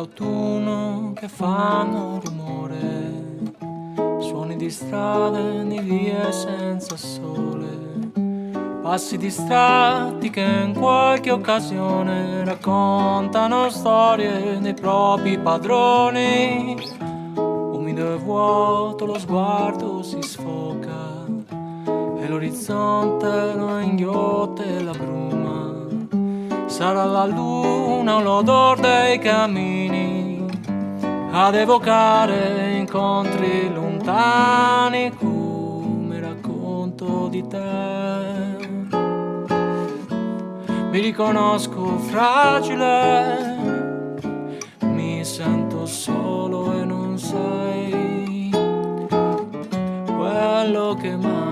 d'autunno che fanno rumore, suoni di strade, di vie senza sole, passi distratti che in qualche occasione raccontano storie dei propri padroni. Umido e vuoto lo sguardo si sfoca e l'orizzonte lo inghiotte la bruma. Sarà la luna o l'odor dei cammini ad evocare incontri lontani come racconto di te. Mi riconosco fragile, mi sento solo e non sei quello che manca.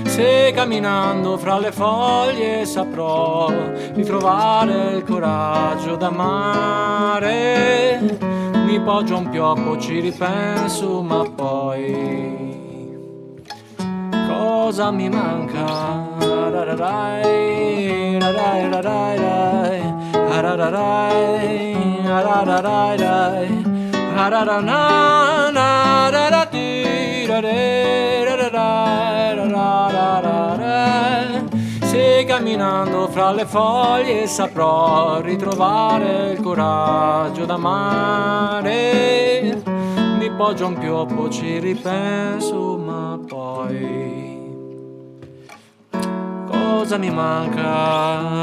Se camminando fra le foglie saprò ritrovare il coraggio d'amare, mi poggio un pioppo, ci ripenso, ma poi cosa mi manca? Se camminando fra le foglie saprò ritrovare il coraggio d'amare, mi poggio un pioppo, ci ripenso, ma poi cosa mi manca?